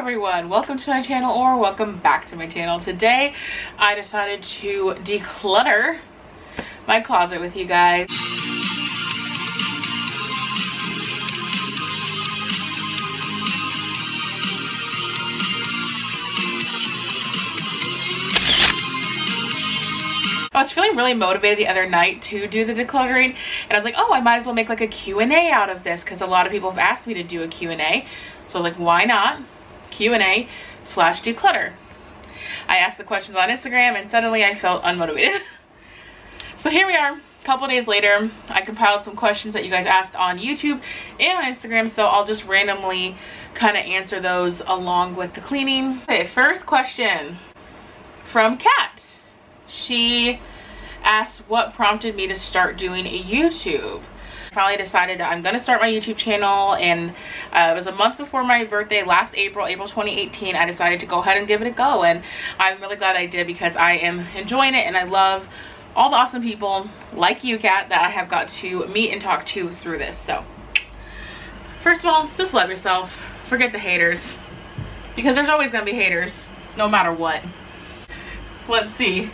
everyone, welcome to my channel or welcome back to my channel. Today I decided to declutter my closet with you guys. I was feeling really motivated the other night to do the decluttering, and I was like, oh, I might as well make like a Q&A out of this because a lot of people have asked me to do a Q&A. So I was like, why not? Q&A/declutter. I asked the questions on Instagram and suddenly I felt unmotivated. So here we are, a couple days later. I compiled some questions that you guys asked on YouTube and on Instagram, so I'll just randomly kind of answer those along with the cleaning. Okay, first question from Kat. She asked what prompted me to start doing a YouTube. I finally decided that I'm going to start my YouTube channel, and it was a month before my birthday, last April 2018. I decided to go ahead and give it a go, and I'm really glad I did because I am enjoying it and I love all the awesome people like you, Kat, that I have got to meet and talk to through this. So first of all, just love yourself, forget the haters, because there's always going to be haters no matter what. Let's see.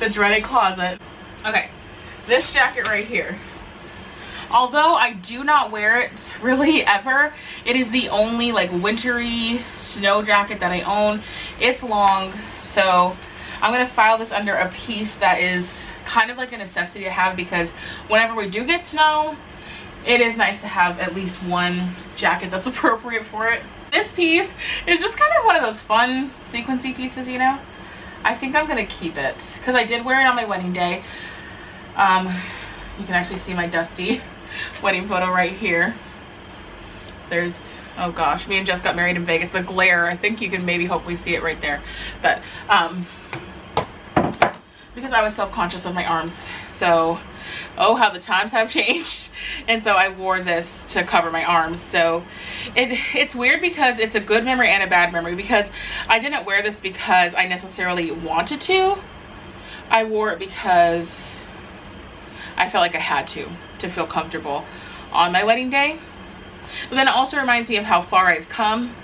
The dreaded closet. Okay, this jacket right here, although I do not wear it really ever, it is the only like wintry snow jacket that I own. It's long, so I'm gonna file this under a piece that is kind of like a necessity to have, because whenever we do get snow, it is nice to have at least one jacket that's appropriate for it. This piece is just kind of one of those fun sequency pieces, you know. I think I'm gonna keep it because I did wear it on my wedding day. You can actually see my dusty wedding photo right here. There's, oh gosh, me and Jeff got married in Vegas. The glare, I think you can maybe hopefully see it right there. But because I was self-conscious of my arms, so oh how the times have changed, and so I wore this to cover my arms. So it's weird because it's a good memory and a bad memory, because I didn't wear this because I necessarily wanted to. I wore it because I felt like I had to feel comfortable on my wedding day. But then it also reminds me of how far I've come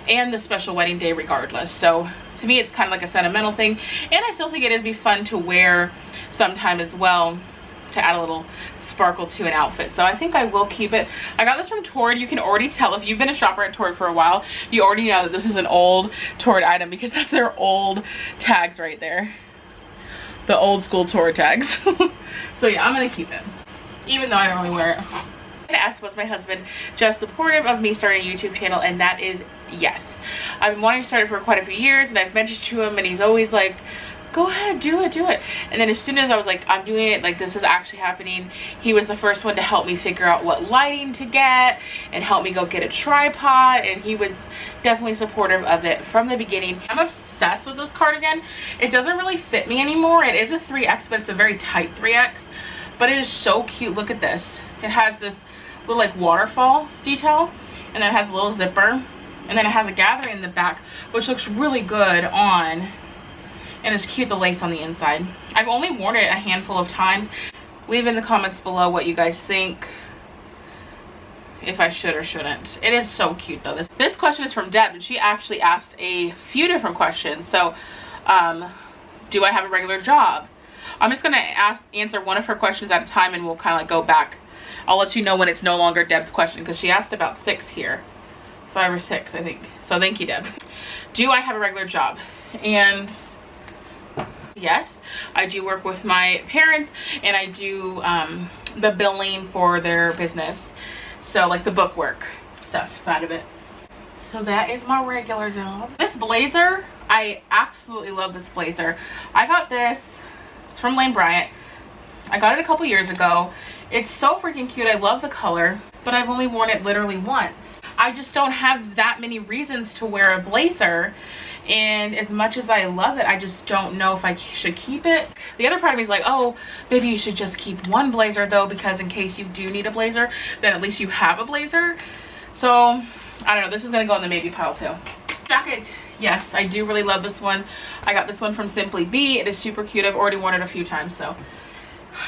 and the special wedding day regardless. So to me it's kind of like a sentimental thing, and I still think it is be fun to wear sometime as well, to add a little sparkle to an outfit. So I think I will keep it. I got this from Torrid. You can already tell if you've been a shopper at Torrid for a while, you already know that this is an old Torrid item because that's their old tags right there, the old school Torrid tags. So yeah, I'm gonna keep it even though I don't really wear it. I asked, was my husband Jeff supportive of me starting a YouTube channel, and that is yes. I've been wanting to start it for quite a few years, and I've mentioned to him and he's always like, go ahead, do it. And then as soon as I was like, I'm doing it, like this is actually happening, he was the first one to help me figure out what lighting to get and help me go get a tripod, and he was definitely supportive of it from the beginning. I'm obsessed with this cardigan. It doesn't really fit me anymore. It is a 3X, but it's a very tight 3X, but it is so cute. Look at this. It has this little like waterfall detail, and then it has a little zipper, and then it has a gathering in the back, which looks really good on. And it's cute, the lace on the inside. I've only worn it a handful of times. Leave in the comments below what you guys think, if I should or shouldn't. It is so cute though. This question is from Deb, and she actually asked a few different questions. So do I have a regular job? I'm just gonna answer one of her questions at a time, and we'll kind of like go back. I'll let you know when it's no longer Deb's question, because she asked about 6 here, 5 or 6 I think. So thank you, Deb. Do I have a regular job? And yes, I do work with my parents, and I do the billing for their business, so like the bookwork stuff side of it. So that is my regular job. This blazer, I absolutely love this blazer. I got this, it's from Lane Bryant. I got it a couple years ago. It's so freaking cute. I love the color, but I've only worn it literally once. I just don't have that many reasons to wear a blazer, and as much as I love it, I just don't know if I should keep it. The other part of me is like, oh, maybe you should just keep one blazer though, because in case you do need a blazer, then at least you have a blazer. So I don't know, this is gonna go in the maybe pile too. Jacket, yes, I do really love this one. I got this one from Simply Be. It is super cute. I've already worn it a few times, so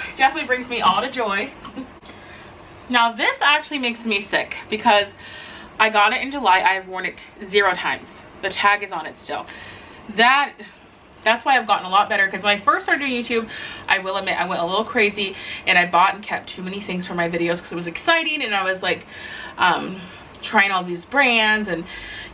it definitely brings me all to joy. Now this actually makes me sick because I got it in July. I have worn it 0 times. The tag is on it still. That's why I've gotten a lot better, because when I first started doing YouTube, I will admit I went a little crazy and I bought and kept too many things for my videos because it was exciting, and I was like trying all these brands and,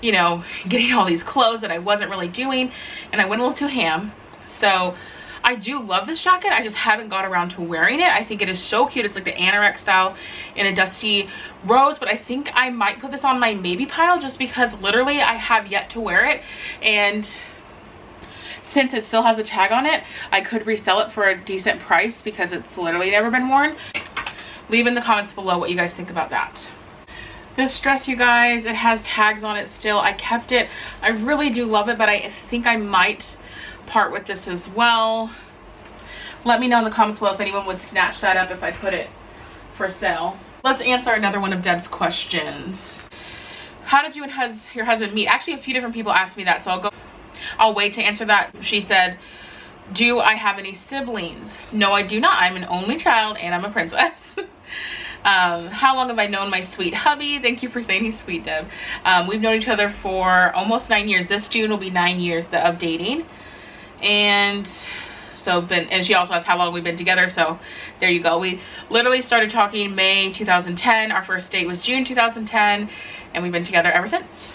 you know, getting all these clothes that I wasn't really doing, and I went a little too ham. So I do love this jacket. I just haven't got around to wearing it. I think it is so cute. It's like the anorak style in a dusty rose, but I think I might put this on my maybe pile just because literally I have yet to wear it, and since it still has a tag on it, I could resell it for a decent price because it's literally never been worn. Leave in the comments below what you guys think about that. This dress, you guys, it has tags on it still. I kept it. I really do love it, but I think I might part with this as well. Let me know in the comments below if anyone would snatch that up if I put it for sale. Let's answer another one of Deb's questions. How did you and your husband meet? Actually, a few different people asked me that, so I'll wait to answer that. She said, do I have any siblings? No, I do not. I'm an only child and I'm a princess. How long have I known my sweet hubby? Thank you for saying he's sweet, Deb. We've known each other for almost 9 years. This June will be 9 years of dating. And so, and she also asked how long we've been together. So there you go. We literally started talking May 2010. Our first date was June 2010. And we've been together ever since.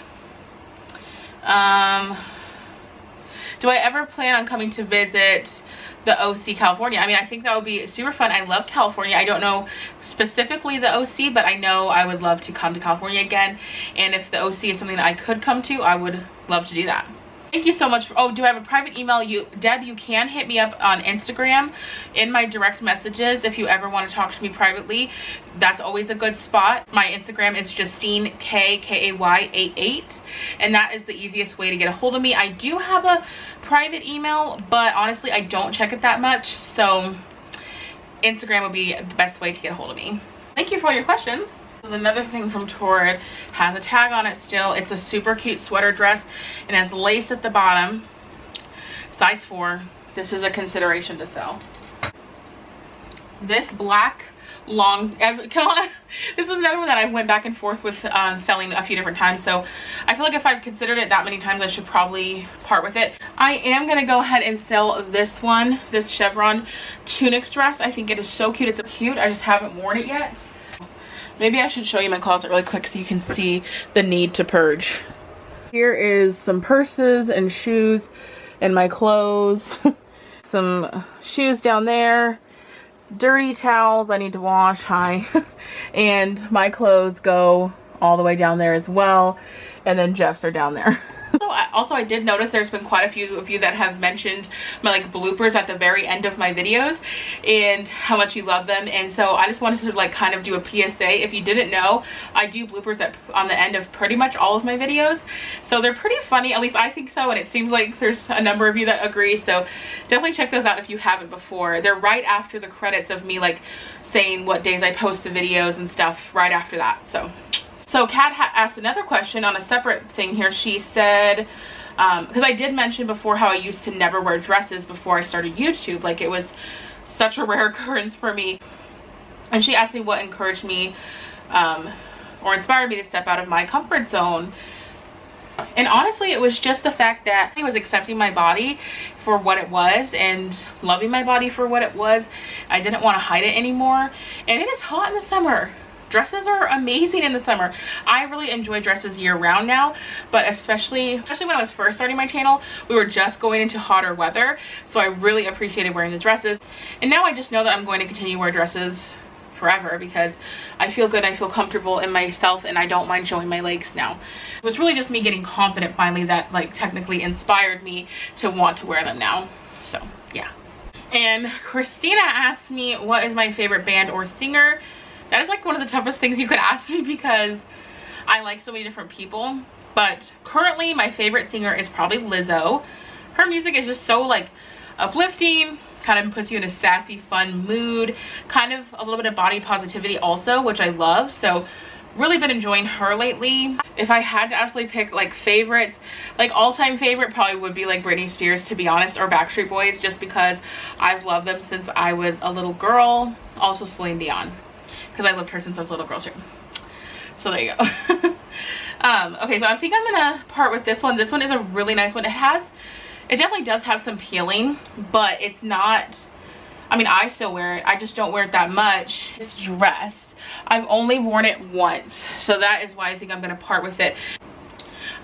Do I ever plan on coming to visit the OC, California? I mean, I think that would be super fun. I love California. I don't know specifically the OC, but I know I would love to come to California again. And if the OC is something that I could come to, I would love to do that. Thank you so much. Oh, do I have a private email? Deb, you can hit me up on Instagram in my direct messages if you ever want to talk to me privately. That's always a good spot. My Instagram is Justine KKAY88, and that is the easiest way to get a hold of me. I do have a private email, but honestly, I don't check it that much, so Instagram would be the best way to get a hold of me. Thank you for all your questions. This is another thing from Torrid. Has a tag on it still. It's a super cute sweater dress and has lace at the bottom. Size 4. This is a consideration to sell. This black long, come on, this was another one that I went back and forth with selling a few different times, so I feel like if I've considered it that many times, I should probably part with it. I am gonna go ahead and sell this one, this chevron tunic dress. I think it is so cute. It's so cute. I just haven't worn it yet. Maybe I should show you my closet really quick so you can see the need to purge. Here is some purses and shoes and my clothes. Some shoes down there. Dirty towels I need to wash. Hi. And my clothes go all the way down there as well. And then Jeff's are down there. Also, I did notice there's been quite a few of you that have mentioned my like bloopers at the very end of my videos and how much you love them, and so I just wanted to like kind of do a PSA. If you didn't know, I do bloopers on the end of pretty much all of my videos, so they're pretty funny, at least I think so, and it seems like there's a number of you that agree, so definitely check those out if you haven't before. They're right after the credits of me like saying what days I post the videos and stuff, right after that. So Kat asked another question on a separate thing here. She said, because I did mention before how I used to never wear dresses before I started YouTube. Like, it was such a rare occurrence for me. And she asked me what encouraged me or inspired me to step out of my comfort zone. And honestly, it was just the fact that I was accepting my body for what it was and loving my body for what it was. I didn't want to hide it anymore. And it is hot in the summer. Dresses are amazing in the summer. I really enjoy dresses year round now, but especially when I was first starting my channel, we were just going into hotter weather, so I really appreciated wearing the dresses. And now I just know that I'm going to continue to wear dresses forever because I feel good, I feel comfortable in myself, and I don't mind showing my legs now. It was really just me getting confident finally that like technically inspired me to want to wear them now. So yeah. And Christina asked me what is my favorite band or singer. That is like one of the toughest things you could ask me because I like so many different people. But currently my favorite singer is probably Lizzo. Her music is just so like uplifting, kind of puts you in a sassy, fun mood, kind of a little bit of body positivity also, which I love. So really been enjoying her lately. If I had to absolutely pick like favorites, like all-time favorite probably would be like Britney Spears, to be honest, or Backstreet Boys, just because I've loved them since I was a little girl. Also Celine Dion, because I loved her since I was a little girl too. So there you go. Okay, so I think I'm gonna part with this one. This one is a really nice one. It definitely does have some peeling, but it's not, I mean, I still wear it. I just don't wear it that much. This dress, I've only worn it once, so that is why I think I'm gonna part with it.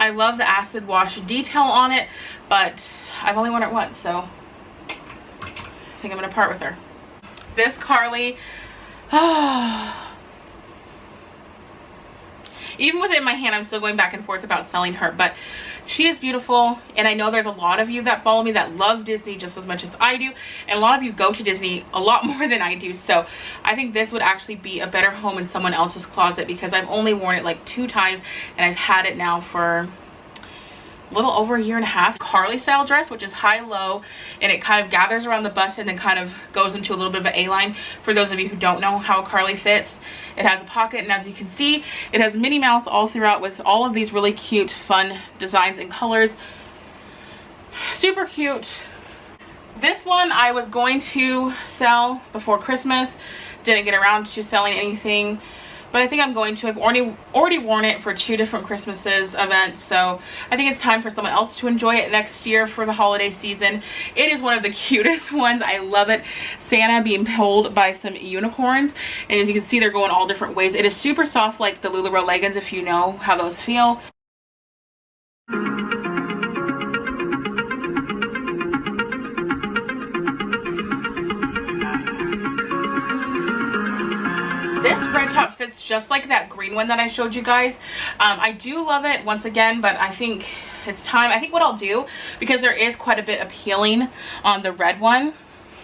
I love the acid wash detail on it, but I've only worn it once, so I think I'm gonna part with her. This Carly, even with it in my hand, I'm still going back and forth about selling her, but she is beautiful. And I know there's a lot of you that follow me that love Disney just as much as I do, and a lot of you go to Disney a lot more than I do. So I think this would actually be a better home in someone else's closet, because I've only worn it like 2 times, and I've had it now for a little over a year and a half. Carly style dress, which is high-low, and it kind of gathers around the bust and then kind of goes into a little bit of an A-line. For those of you who don't know how Carly fits, it has a pocket, and as you can see, it has Minnie Mouse all throughout with all of these really cute, fun designs and colors. Super cute. This one I was going to sell before Christmas. Didn't get around to selling anything, but I think I'm going to. I've already worn it for 2 different Christmases events, so I think it's time for someone else to enjoy it next year for the holiday season. It is one of the cutest ones. I love it. Santa being pulled by some unicorns, and as you can see, they're going all different ways. It is super soft, like the LuLaRoe leggings, if you know how those feel. This red top fits just like that green one that I showed you guys. I do love it once again, but I think it's time. I think what I'll do, because there is quite a bit of peeling on the red one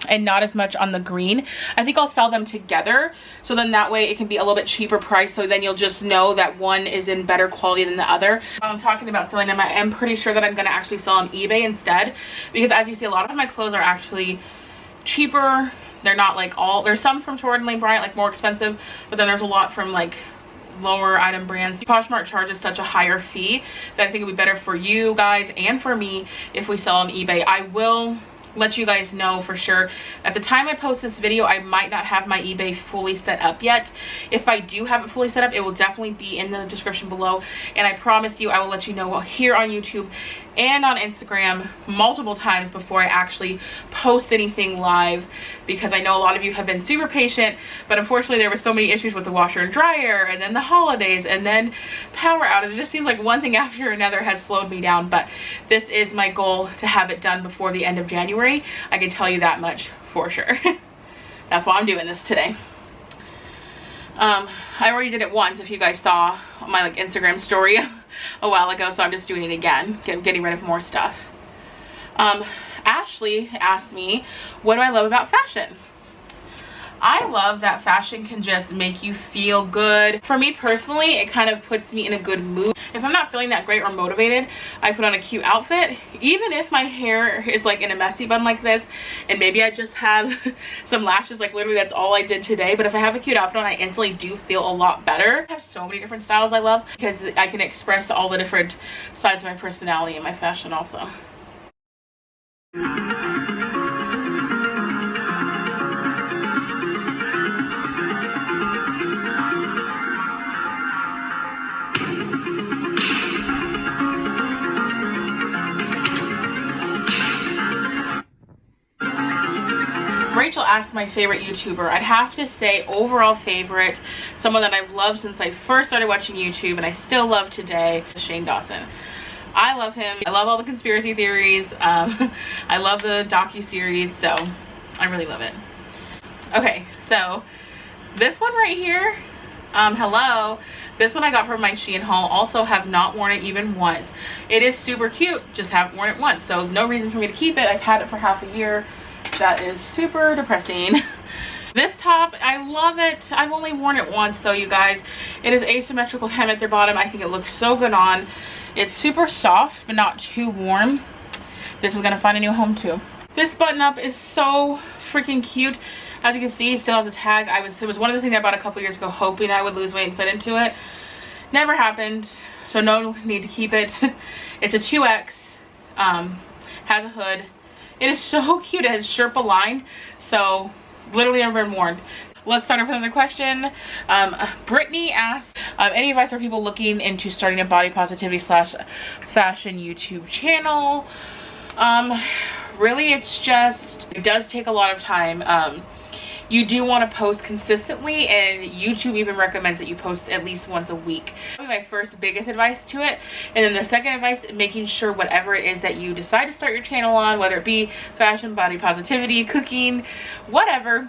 and not as much on the green, I think I'll sell them together, so then that way it can be a little bit cheaper price, so then you'll just know that one is in better quality than the other. I'm talking about selling them. I am pretty sure that I'm going to actually sell on eBay instead, because as you see, a lot of my clothes are actually cheaper. They're not like all, there's some from Torrid Lane Bryant, like more expensive, but then there's a lot from like lower item brands. Poshmark charges such a higher fee that I think it would be better for you guys and for me if we sell on eBay. I will let you guys know for sure. At the time I post this video, I might not have my eBay fully set up yet. If I do have it fully set up, it will definitely be in the description below, and I promise you I will let you know here on YouTube and on Instagram multiple times before I actually post anything live, because I know a lot of you have been super patient, but unfortunately there were so many issues with the washer and dryer, and then the holidays, and then power outage. It just seems like one thing after another has slowed me down, but this is my goal, to have it done before the end of January. I can tell you that much for sure. That's why I'm doing this today. I already did it once, if you guys saw my like Instagram story a while ago, so I'm just doing it again, getting rid of more stuff. Ashley asked me, what do I love about fashion? I love that fashion can just make you feel good. For me personally, it kind of puts me in a good mood. If I'm not feeling that great or motivated, I put on a cute outfit. Even if my hair is like in a messy bun like this, and maybe I just have some lashes, like literally that's all I did today, but if I have a cute outfit on, I instantly do feel a lot better. I have so many different styles I love, because I can express all the different sides of my personality in my fashion also. Rachel asked my favorite YouTuber. I'd have to say overall favorite, someone that I've loved since I first started watching YouTube and I still love today, Shane Dawson. I love him. I love all the conspiracy theories. I love the docu-series, so I really love it. Okay, so this one right here, hello, this one I got from my Shein haul. Also have not worn it even once. It is super cute, just haven't worn it once, so no reason for me to keep it. I've had it for half a year. That is super depressing. This top, I love it. I've only worn it once though, you guys. It is asymmetrical hem at the bottom. I think it looks so good on. It's super soft but not too warm. This is gonna find a new home too. This button up is so freaking cute. As you can see, it still has a tag. It was one of the things I bought a couple years ago hoping I would lose weight and fit into it. Never happened, so no need to keep it. It's a 2X, has a hood. It is so cute. It has Sherpa lined, so literally never been worn. let's start off with another question. Brittany asked, any advice for people looking into starting a body positivity / fashion YouTube channel? Really, it does take a lot of time. You do want to post consistently, and YouTube even recommends that you post at least once a week. That would be my first biggest advice to it. And then the second advice, making sure whatever it is that you decide to start your channel on, whether it be fashion, body positivity, cooking, whatever,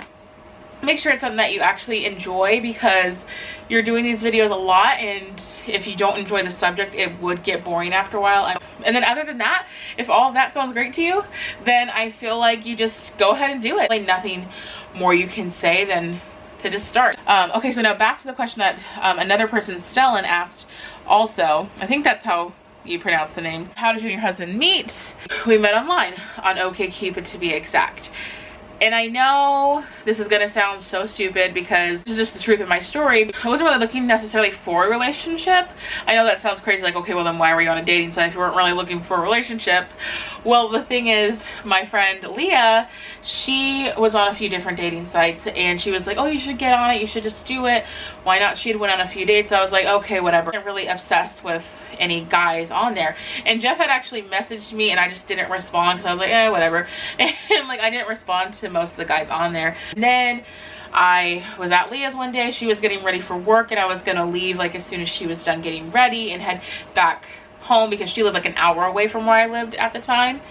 make sure it's something that you actually enjoy, because you're doing these videos a lot, and if you don't enjoy the subject, it would get boring after a while. And then other than that, if all of that sounds great to you, then I feel like you just go ahead and do it. Like, nothing more you can say than to just start. Okay, so now back to the question that another person, Stellan, asked also. I think that's how you pronounce the name. How did you and your husband meet? We met online on OkCupid, to be exact. And I know this is gonna sound so stupid, because this is just the truth of my story. I wasn't really looking necessarily for a relationship. I know that sounds crazy, like, okay, well then why were you on a dating site if you weren't really looking for a relationship? Well, the thing is, my friend Leah, she was on a few different dating sites, and she was like, oh, you should get on it, you should just do it. Why not? She had went on a few dates. I was like, okay, whatever. I'm really obsessed with any guys on there. And Jeff had actually messaged me, and I just didn't respond, because I was like, eh, whatever. And like, I didn't respond to most of the guys on there. And then I was at Leah's one day. She was getting ready for work, and I was gonna leave like as soon as she was done getting ready and head back home, because she lived like an hour away from where I lived at the time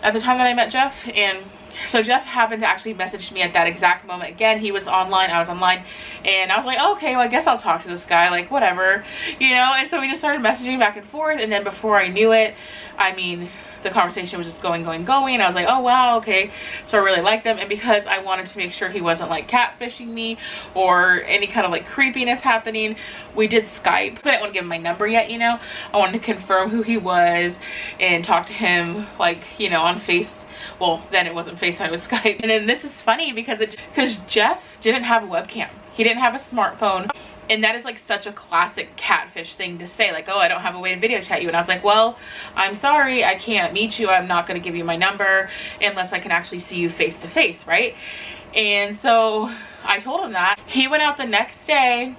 that I met Jeff. And so Jeff happened to actually message me at that exact moment again. He was online, I was online, and I was like, oh, okay, well, I guess I'll talk to this guy, like, whatever, you know. And so we just started messaging back and forth, and then before I knew it, I mean, the conversation was just going. I was like, oh wow, okay. So I really liked them, and because I wanted to make sure he wasn't like catfishing me or any kind of like creepiness happening, we did Skype. I didn't want to give him my number yet, you know. I wanted to confirm who he was and talk to him, like, you know, on well, then it wasn't FaceTime, it was Skype. And then this is funny, because Jeff didn't have a webcam. He didn't have a smartphone. And that is like such a classic catfish thing to say, like, oh, I don't have a way to video chat you. And I was like, well, I'm sorry, I can't meet you. I'm not going to give you my number unless I can actually see you face to face, right? And so I told him that. He went out the next day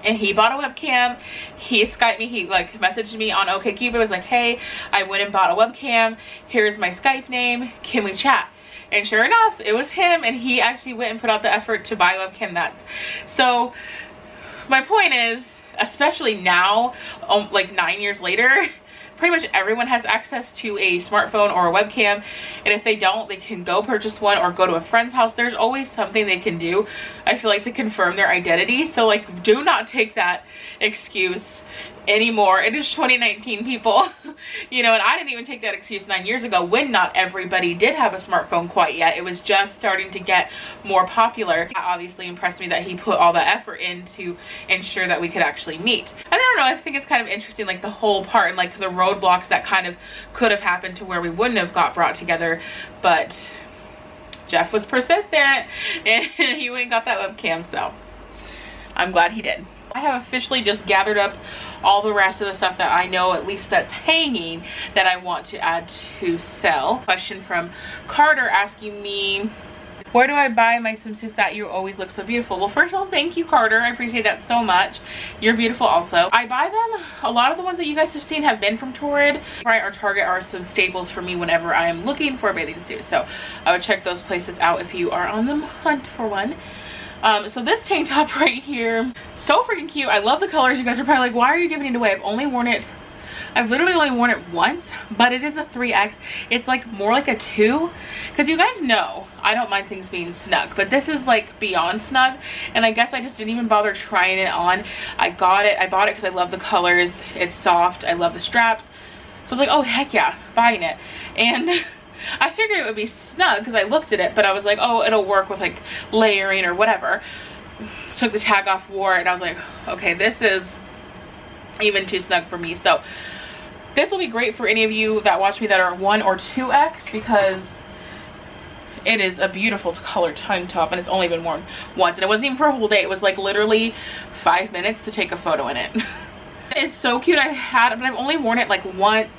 and he bought a webcam. He Skyped me. He like messaged me on OkCupid. It was like, hey, I went and bought a webcam. Here's my Skype name. Can we chat? And sure enough, it was him, and he actually went and put out the effort to buy a webcam. So my point is, especially now, like 9 years later, pretty much everyone has access to a smartphone or a webcam, and if they don't, they can go purchase one or go to a friend's house. There's always something they can do, I feel like, to confirm their identity. So like, do not take that excuse anymore. It is 2019, people. You know, and I didn't even take that excuse 9 years ago, when not everybody did have a smartphone quite yet. It was just starting to get more popular. That obviously impressed me that he put all the effort in to ensure that we could actually meet. And I don't know, I think it's kind of interesting, like the whole part and like the roadblocks that kind of could have happened to where we wouldn't have got brought together. But Jeff was persistent, and he went and got that webcam, so I'm glad he did. I have officially just gathered up all the rest of the stuff that I know, at least that's hanging, that I want to add to sell. Question from Carter asking me, where do I buy my swimsuits that you always look so beautiful? Well, first of all, thank you, Carter. I appreciate that so much. You're beautiful also. I buy them. A lot of the ones that you guys have seen have been from Torrid. Right, or Target are some staples for me whenever I am looking for a bathing suit. So I would check those places out if you are on the hunt for one. So this tank top right here, so freaking cute. I love the colors. You guys are probably like, why are you giving it away? I've literally only worn it once, but it is a 3X. It's like more like a 2, because you guys know I don't mind things being snug, but this is like beyond snug, and I guess I just didn't even bother trying it on. I bought it because I love the colors. It's soft. I love the straps. So I was like, oh heck yeah, buying it. And I figured it would be snug because I looked at it, but I was like, oh, it'll work with like layering or whatever. Took the tag off, wore it, and I was like, okay, this is even too snug for me. So this will be great for any of you that watch me that are 1 or 2X, because it is a beautiful color tank top, and it's only been worn once, and it wasn't even for a whole day. It was like literally 5 minutes to take a photo in it. It's so cute. But I've only worn it like once.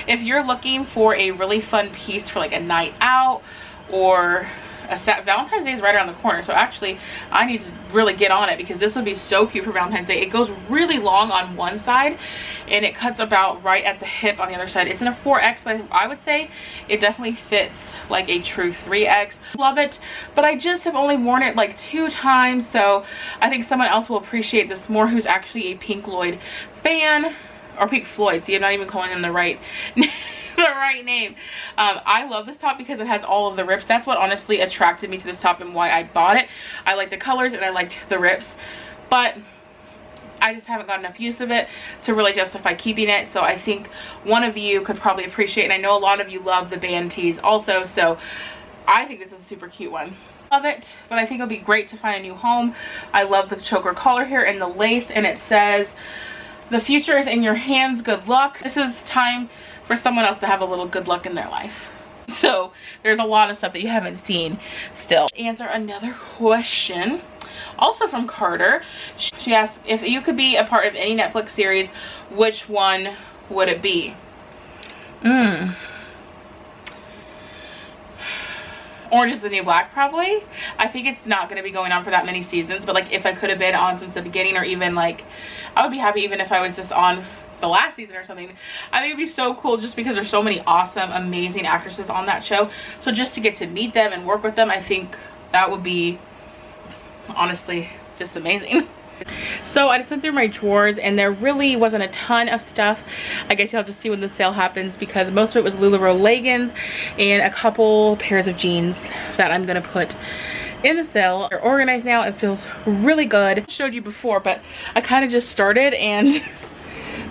If you're looking for a really fun piece for like a night out, or Valentine's Day is right around the corner, so actually I need to really get on it because this would be so cute for Valentine's Day. It goes really long on one side and it cuts about right at the hip on the other side. It's in a 4X, but I would say it definitely fits like a true 3X. Love it, but I just have only worn it like 2 times, so I think someone else will appreciate this more who's actually a Pink Floyd fan, or Pink Floyd. See, I'm not even calling him the right the right name. I love this top because it has all of the rips. That's what honestly attracted me to this top and why I bought it. I like the colors and I liked the rips, but I just haven't got enough use of it to really justify keeping it. So I think one of you could probably appreciate it, and I know a lot of you love the band tees also, so I think this is a super cute one. Love it, but I think it'll be great to find a new home. I love the choker collar here and the lace, and it says the future is in your hands, good luck. This is time for someone else to have a little good luck in their life. So there's a lot of stuff that you haven't seen still. Answer another question, also from Carter. She asked, if you could be a part of any Netflix series, which one would it be? Orange is the New Black, probably. I think it's not going to be going on for that many seasons, but like if I could have been on since the beginning, or even like I would be happy even if I was just on the last season or something. I think it'd be so cool just because there's so many awesome, amazing actresses on that show. So just to get to meet them and work with them, I think that would be honestly just amazing. So I just went through my drawers and there really wasn't a ton of stuff. I guess you'll have to see when the sale happens because most of it was LuLaRoe leggings and a couple pairs of jeans that I'm gonna put in the sale. They're organized now. It feels really good. I showed you before, but I kind of just started, and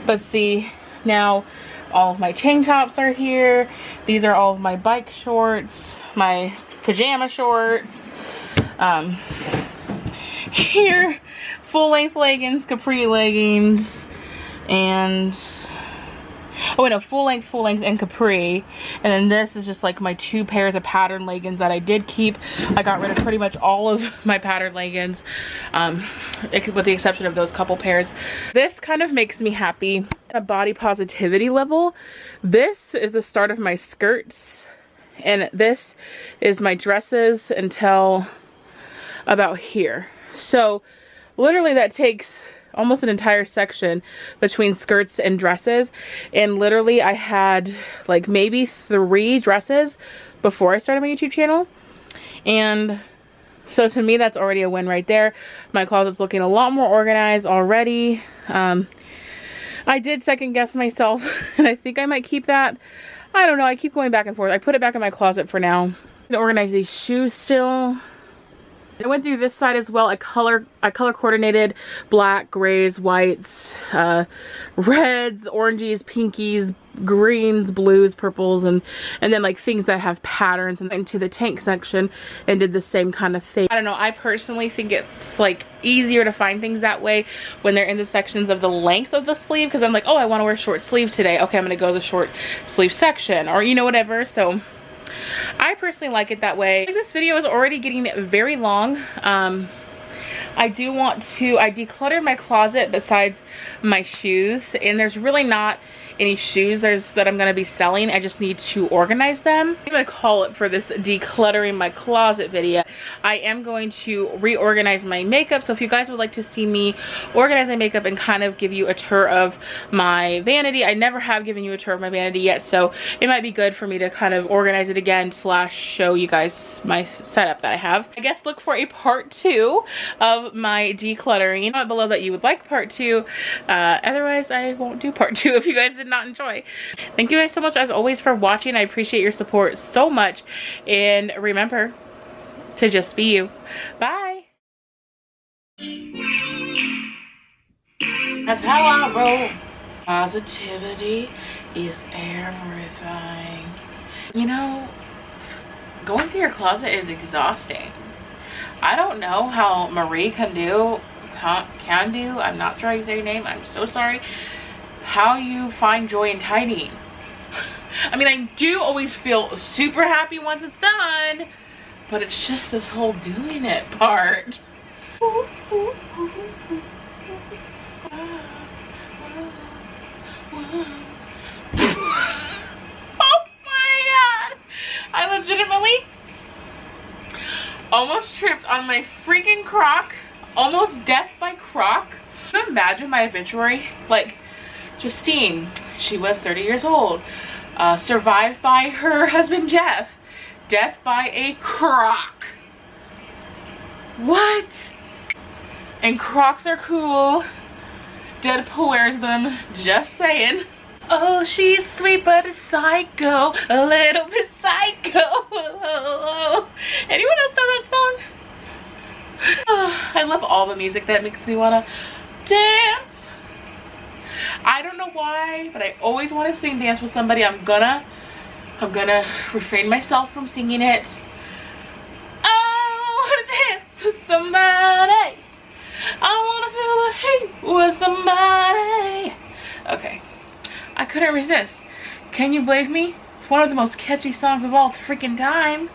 but see, now all of my tank tops are here. These are all of my bike shorts, my pajama shorts. Here, full length leggings, capri leggings, and oh no, full length and capri. And then this is just like my 2 pairs of pattern leggings that I did keep. I got rid of pretty much all of my pattern leggings, with the exception of those couple pairs. This kind of makes me happy. A body positivity level, this is the start of my skirts, and this is my dresses until about here. So literally that takes almost an entire section between skirts and dresses, and literally I had like maybe 3 dresses before I started my YouTube channel, and so to me that's already a win right there. My closet's looking a lot more organized already. I did second guess myself and I think I might keep that. I don't know, I keep going back and forth. I put it back in my closet for now. I'm gonna organize these shoes still. I went through this side as well. I color coordinated black, grays, whites, reds, oranges, pinkies, greens, blues, purples, and then like things that have patterns, and into the tank section and did the same kind of thing. I don't know, I personally think it's like easier to find things that way when they're in the sections of the length of the sleeve, because I'm like, oh, I want to wear short sleeve today. Okay, I'm gonna go to the short sleeve section, or you know, whatever. So I personally like it that way. This video is already getting very long. I decluttered my closet besides my shoes, and there's really not any shoes that I'm going to be selling. I just need to organize them. I'm going to call it for this decluttering my closet video. I am going to reorganize my makeup, so if you guys would like to see me organize my makeup and kind of give you a tour of my vanity, I never have given you a tour of my vanity yet, so it might be good for me to kind of organize it again / show you guys my setup that I have. I guess look for a part 2 of my decluttering. Comment below that you would like part 2. Otherwise I won't do part 2 if you guys did not enjoy. Thank you guys so much as always for watching. I appreciate your support so much, and remember to just be you. Bye. That's how I roll. Positivity is everything. You know, going through your closet is exhausting. I don't know how Marie can do, I'm not sure how you say your name, I'm so sorry, how you find joy in tidying. I mean, I do always feel super happy once it's done, but it's just this whole doing it part. Oh my god, I legitimately Almost tripped on my freaking croc. Almost death by croc. Can you imagine my obituary? Like, Justine, she was 30 years old. Survived by her husband Jeff. Death by a croc. What? And crocs are cool. Deadpool wears them. Just saying. Oh, she's sweet but a psycho. A little bit psycho. Anyone else know that song? Oh, I love all the music that makes me wanna dance. I don't know why, but I always want to sing dance with somebody. I'm gonna refrain myself from singing it. Oh, I wanna dance with somebody. I wanna feel the heat with somebody. Okay, I couldn't resist. Can you blame me? It's one of the most catchy songs of all freaking time.